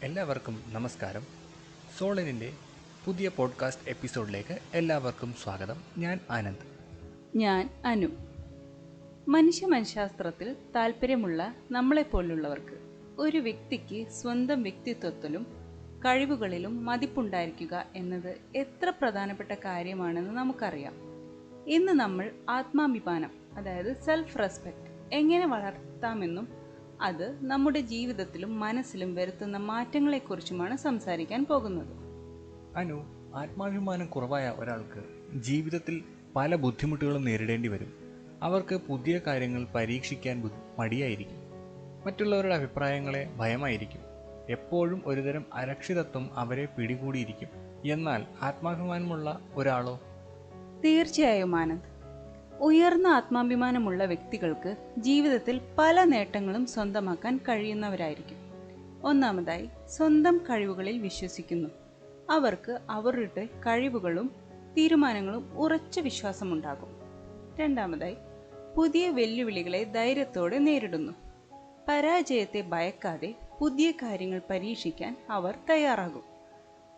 എല്ലാവർക്കും നമസ്കാരം. സോളിനിൻ്റെ പുതിയ പോഡ്കാസ്റ്റ് എപ്പിസോഡിലേക്ക് എല്ലാവർക്കും സ്വാഗതം. ഞാൻ ആനന്ദ്. ഞാൻ അനു. മനഃശാസ്ത്രത്തിൽ താല്പര്യമുള്ള നമ്മളെപ്പോലുള്ളവർക്ക് ഒരു വ്യക്തിക്ക് സ്വന്തം വ്യക്തിത്വത്തിലും കഴിവുകളിലും മതിപ്പുണ്ടായിരിക്കുക എന്നത് എത്ര പ്രധാനപ്പെട്ട കാര്യമാണെന്ന് നമുക്കറിയാം. ഇന്ന് നമ്മൾ ആത്മാഭിമാനം, അതായത് സെൽഫ് റെസ്പെക്റ്റ് എങ്ങനെ വളർത്താമെന്നും അത് നമ്മുടെ ജീവിതത്തിലും മനസ്സിലും വരുത്തുന്ന മാറ്റങ്ങളെക്കുറിച്ചുമാണ് സംസാരിക്കാൻ പോകുന്നത്. അനു, ആത്മാഭിമാനം കുറവായ ഒരാൾക്ക് ജീവിതത്തിൽ പല ബുദ്ധിമുട്ടുകളും നേരിടേണ്ടി വരും. അവർക്ക് പുതിയ കാര്യങ്ങൾ പരീക്ഷിക്കാൻ മടിയായിരിക്കും. മറ്റുള്ളവരുടെ അഭിപ്രായങ്ങളെ ഭയമായിരിക്കും. എപ്പോഴും ഒരുതരം അരക്ഷിതത്വം അവരെ പിടികൂടിയിരിക്കും. എന്നാൽ ആത്മാഭിമാനമുള്ള ഒരാളോ? തീർച്ചയായും ആനന്ദ്, ഉയർന്ന ആത്മാഭിമാനമുള്ള വ്യക്തികൾക്ക് ജീവിതത്തിൽ പല നേട്ടങ്ങളും സ്വന്തമാക്കാൻ കഴിയുന്നവരായിരിക്കും. ഒന്നാമതായി, സ്വന്തം കഴിവുകളിൽ വിശ്വസിക്കുന്നു. അവർക്ക് അവരുടെ കഴിവുകളും തീരുമാനങ്ങളും ഉറച്ച വിശ്വാസമുണ്ടാകും. രണ്ടാമതായി, പുതിയ വെല്ലുവിളികളെ ധൈര്യത്തോടെ നേരിടുന്നു. പരാജയത്തെ ഭയക്കാതെ പുതിയ കാര്യങ്ങൾ പരീക്ഷിക്കാൻ അവർ തയ്യാറാകും.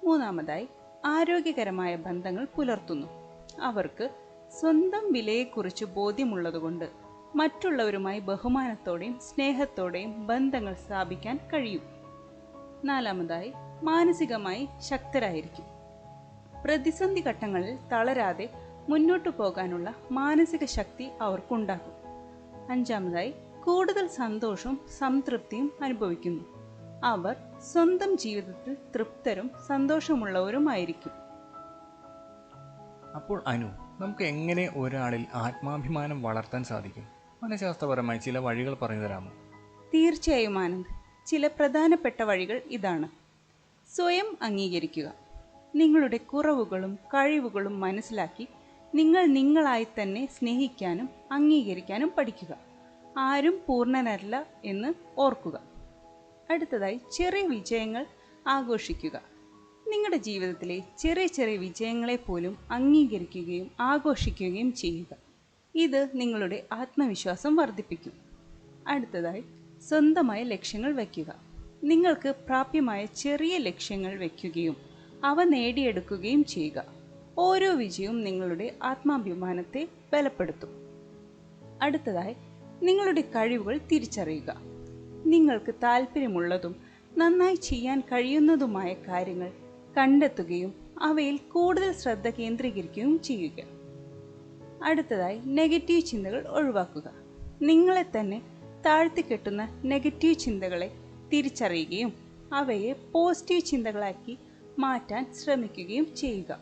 മൂന്നാമതായി, ആരോഗ്യകരമായ ബന്ധങ്ങൾ പുലർത്തുന്നു. അവർക്ക് സ്വന്തം വിലയെക്കുറിച്ച് ബോധ്യമുള്ളതുകൊണ്ട് മറ്റുള്ളവരുമായി ബഹുമാനത്തോടെയും സ്നേഹത്തോടെയും ബന്ധങ്ങൾ സ്ഥാപിക്കാൻ കഴിയും. നാലാമതായി, മാനസികമായി ശക്തരായിരിക്കും. പ്രതിസന്ധി ഘട്ടങ്ങളിൽ തളരാതെ മുന്നോട്ടു പോകാനുള്ള മാനസിക ശക്തി അവർക്കുണ്ടാകും. അഞ്ചാമതായി, കൂടുതൽ സന്തോഷവും സംതൃപ്തിയും അനുഭവിക്കുന്നു. അവർ സ്വന്തം ജീവിതത്തിൽ തൃപ്തരും സന്തോഷമുള്ളവരുമായിരിക്കും. അപ്പോൾ അനു, നമുക്ക് എങ്ങനെ ഒരാളിൽ ആത്മാഭിമാനം വളർത്താൻ സാധിക്കും? മനഃശാസ്ത്രപരമായി ചില വഴികൾ പറഞ്ഞു തരാമോ? തീർച്ചയായും ആനന്ദ്, ചില പ്രധാനപ്പെട്ട വഴികൾ ഇതാണ്. സ്വയം അംഗീകരിക്കുക. നിങ്ങളുടെ കുറവുകളും കഴിവുകളും മനസ്സിലാക്കി നിങ്ങളായി തന്നെ സ്നേഹിക്കാനും അംഗീകരിക്കാനും പഠിക്കുക. ആരും പൂർണ്ണനല്ല എന്ന് ഓർക്കുക. അടുത്തതായി, ചെറിയ വിജയങ്ങൾ ആഘോഷിക്കുക. നിങ്ങളുടെ ജീവിതത്തിലെ ചെറിയ ചെറിയ വിജയങ്ങളെ പോലും അംഗീകരിക്കുകയും ആഘോഷിക്കുകയും ചെയ്യുക. ഇത് നിങ്ങളുടെ ആത്മവിശ്വാസം വർദ്ധിപ്പിക്കും. അടുത്തതായി, സ്വന്തമായ ലക്ഷ്യങ്ങൾ വയ്ക്കുക. നിങ്ങൾക്ക് പ്രാപ്യമായ ചെറിയ ലക്ഷ്യങ്ങൾ വയ്ക്കുകയും അവ നേടിയെടുക്കുകയും ചെയ്യുക. ഓരോ വിജയവും നിങ്ങളുടെ ആത്മാഭിമാനത്തെ ബലപ്പെടുത്തും. അടുത്തതായി, നിങ്ങളുടെ കഴിവുകൾ തിരിച്ചറിയുക. നിങ്ങൾക്ക് താല്പര്യമുള്ളതും നന്നായി ചെയ്യാൻ കഴിയുന്നതുമായ കാര്യങ്ങൾ കണ്ടെത്തുകയും അവയിൽ കൂടുതൽ ശ്രദ്ധ കേന്ദ്രീകരിക്കുകയും ചെയ്യുക. അടുത്തതായി, നെഗറ്റീവ് ചിന്തകൾ ഒഴിവാക്കുക. നിങ്ങളെ തന്നെ താഴ്ത്തിക്കെട്ടുന്ന നെഗറ്റീവ് ചിന്തകളെ തിരിച്ചറിയുകയും അവയെ പോസിറ്റീവ് ചിന്തകളാക്കി മാറ്റാൻ ശ്രമിക്കുകയും ചെയ്യുക.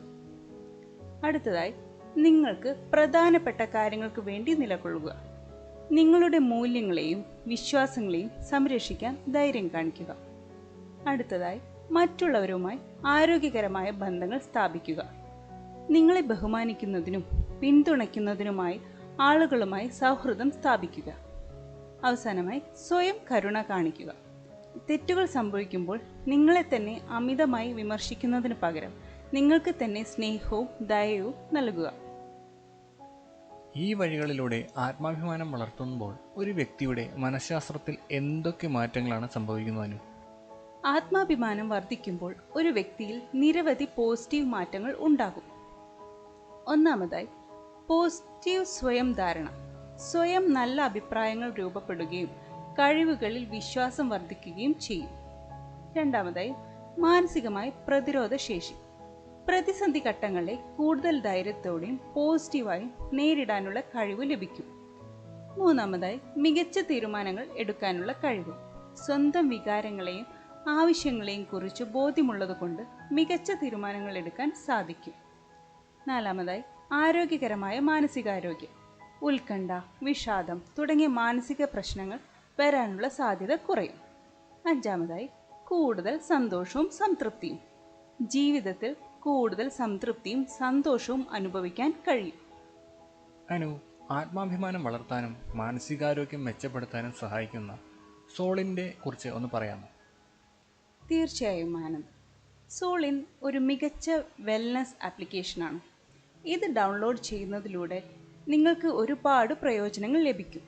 അടുത്തതായി, നിങ്ങൾക്ക് പ്രധാനപ്പെട്ട കാര്യങ്ങൾക്ക് വേണ്ടി നിലകൊള്ളുക. നിങ്ങളുടെ മൂല്യങ്ങളെയും വിശ്വാസങ്ങളെയും സംരക്ഷിക്കാൻ ധൈര്യം കാണിക്കുക. അടുത്തതായി, മറ്റുള്ളവരുമായി ആരോഗ്യകരമായ ബന്ധങ്ങൾ സ്ഥാപിക്കുക. നിങ്ങളെ ബഹുമാനിക്കുന്നതിനും പിന്തുണയ്ക്കുന്നതിനുമായി ആളുകളുമായി സൗഹൃദം സ്ഥാപിക്കുക. അവസാനമായി, സ്വയം കരുണ കാണിക്കുക. തെറ്റുകൾ സംഭവിക്കുമ്പോൾ നിങ്ങളെ തന്നെ അമിതമായി വിമർശിക്കുന്നതിന് പകരം നിങ്ങൾക്ക് തന്നെ സ്നേഹവും ദയവും നൽകുക. ഈ വഴികളിലൂടെ ആത്മാഭിമാനം വളർത്തുമ്പോൾ ഒരു വ്യക്തിയുടെ മനഃശാസ്ത്രത്തിൽ എന്തൊക്കെ മാറ്റങ്ങളാണ് സംഭവിക്കുന്നത്? ആത്മാഭിമാനം വർദ്ധിക്കുമ്പോൾ ഒരു വ്യക്തിയിൽ നിരവധി പോസിറ്റീവ് മാറ്റങ്ങൾ ഉണ്ടാകും. ഒന്നാമതായി, പോസിറ്റീവ് സ്വയം ധാരണ. സ്വയം നല്ല അഭിപ്രായങ്ങൾ രൂപപ്പെടുകയും കഴിവുകളിൽ വിശ്വാസം വർദ്ധിക്കുകയും ചെയ്യും. രണ്ടാമതായി, മാനസികമായി പ്രതിരോധ ശേഷി. പ്രതിസന്ധി ഘട്ടങ്ങളെ കൂടുതൽ ധൈര്യത്തോടെയും പോസിറ്റീവായും നേരിടാനുള്ള കഴിവ് ലഭിക്കും. മൂന്നാമതായി, മികച്ച തീരുമാനങ്ങൾ എടുക്കാനുള്ള കഴിവ്. സ്വന്തം വികാരങ്ങളെയും ആവശ്യങ്ങളെയും കുറിച്ച് ബോധ്യമുള്ളതുകൊണ്ട് മികച്ച തീരുമാനങ്ങൾ എടുക്കാൻ സാധിക്കും. നാലാമതായി, ആരോഗ്യകരമായ മാനസികാരോഗ്യം. ഉത്കണ്ഠ, വിഷാദം തുടങ്ങിയ മാനസിക പ്രശ്നങ്ങൾ വരാനുള്ള സാധ്യത കുറയും. അഞ്ചാമതായി, കൂടുതൽ സന്തോഷവും സംതൃപ്തിയും. ജീവിതത്തിൽ കൂടുതൽ സംതൃപ്തിയും സന്തോഷവും അനുഭവിക്കാൻ കഴിയും. അനു, ആത്മാഭിമാനം വളർത്താനും മാനസികാരോഗ്യം മെച്ചപ്പെടുത്താനും സഹായിക്കുന്ന സോളിനെ കുറിച്ച് ഒന്ന് പറയാമോ? തീർച്ചയായും ആനന്ദ്, സോളിൻ ഒരു മികച്ച വെൽനസ് ആപ്ലിക്കേഷനാണ്. ഇത് ഡൗൺലോഡ് ചെയ്യുന്നതിലൂടെ നിങ്ങൾക്ക് ഒരുപാട് പ്രയോജനങ്ങൾ ലഭിക്കും.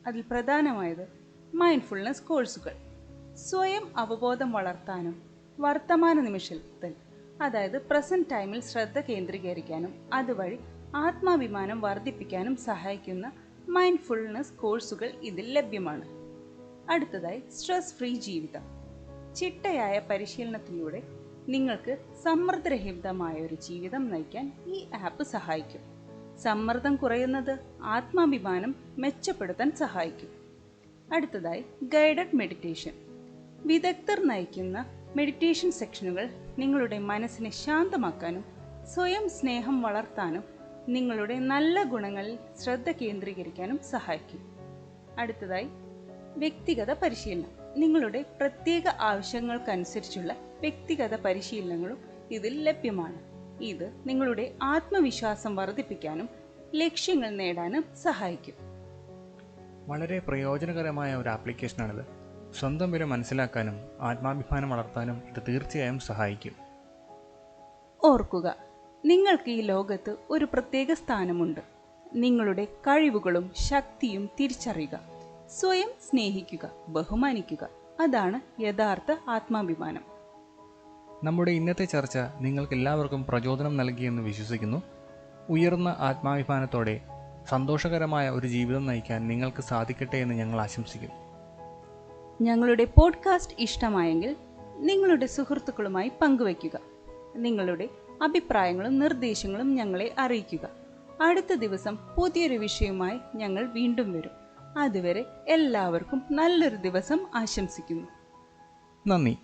അതിൽ പ്രധാനമായത് മൈൻഡ്ഫുൾനെസ് കോഴ്സുകൾ. സ്വയം അവബോധം വളർത്താനും വർത്തമാന നിമിഷത്തിൽ അതായത് പ്രസന്റ് ടൈമിൽ ശ്രദ്ധ കേന്ദ്രീകരിക്കാനും അതുവഴി ആത്മാഭിമാനം വർദ്ധിപ്പിക്കാനും സഹായിക്കുന്ന മൈൻഡ്ഫുൾനെസ് കോഴ്സുകൾ ഇതിൽ ലഭ്യമാണ്. അടുത്തതായി സ്ട്രെസ് ഫ്രീ ജീവിതം. ചിട്ടയായ പരിശീലനത്തിലൂടെ നിങ്ങൾക്ക് സമ്മർദ്ദരഹിതമായ ഒരു ജീവിതം നയിക്കാൻ ഈ ആപ്പ് സഹായിക്കും. സമ്മർദ്ദം കുറയുന്നത് ആത്മാഭിമാനം മെച്ചപ്പെടുത്താൻ സഹായിക്കും. അടുത്തതായി ഗൈഡഡ് മെഡിറ്റേഷൻ. വിദഗ്ധർ നയിക്കുന്ന മെഡിറ്റേഷൻ സെക്ഷനുകൾ നിങ്ങളുടെ മനസ്സിനെ ശാന്തമാക്കാനും സ്വയം സ്നേഹം വളർത്താനും നിങ്ങളുടെ നല്ല ഗുണങ്ങളിൽ ശ്രദ്ധ കേന്ദ്രീകരിക്കാനും സഹായിക്കും. അടുത്തതായി വ്യക്തിഗത പരിശീലനം. നിങ്ങളുടെ പ്രത്യേക ആവശ്യങ്ങൾക്കനുസരിച്ചുള്ള വ്യക്തിഗത പരിശീലനങ്ങളും ഇതിൽ ലഭ്യമാണ്. ഇത് നിങ്ങളുടെ ആത്മവിശ്വാസം വർദ്ധിപ്പിക്കാനും ലക്ഷ്യങ്ങൾ നേടാനും സഹായിക്കും. വളരെ പ്രയോജനകരമായ ഒരു ആപ്ലിക്കേഷനാണിത്. സ്വന്തം വില മനസ്സിലാക്കാനും ആത്മാഭിമാനം വളർത്താനും ഇത് തീർച്ചയായും സഹായിക്കും. ഓർക്കുക, നിങ്ങൾക്ക് ഈ ലോകത്ത് ഒരു പ്രത്യേക സ്ഥാനമുണ്ട്. നിങ്ങളുടെ കഴിവുകളും ശക്തിയും തിരിച്ചറിയുക. സ്വയം സ്നേഹിക്കുക, ബഹുമാനിക്കുക. അതാണ് യഥാർത്ഥ ആത്മാഭിമാനം. നമ്മുടെ ഇന്നത്തെ ചർച്ച നിങ്ങൾക്ക് എല്ലാവർക്കും പ്രചോദനം നൽകിയെന്ന് വിശ്വസിക്കുന്നു. ഉയർന്ന ആത്മാഭിമാനത്തോടെ സന്തോഷകരമായ ഒരു ജീവിതം നയിക്കാൻ നിങ്ങൾക്ക് സാധിക്കട്ടെ എന്ന് ഞങ്ങൾ ആശംസിക്കുന്നു. ഞങ്ങളുടെ പോഡ്കാസ്റ്റ് ഇഷ്ടമായെങ്കിൽ നിങ്ങളുടെ സുഹൃത്തുക്കളുമായി പങ്കുവയ്ക്കുക. നിങ്ങളുടെ അഭിപ്രായങ്ങളും നിർദ്ദേശങ്ങളും ഞങ്ങളെ അറിയിക്കുക. അടുത്ത ദിവസം പുതിയൊരു വിഷയവുമായി ഞങ്ങൾ വീണ്ടും വരും. അതുവരെ എല്ലാവർക്കും നല്ലൊരു ദിവസം ആശംസിക്കുന്നു. നന്ദി.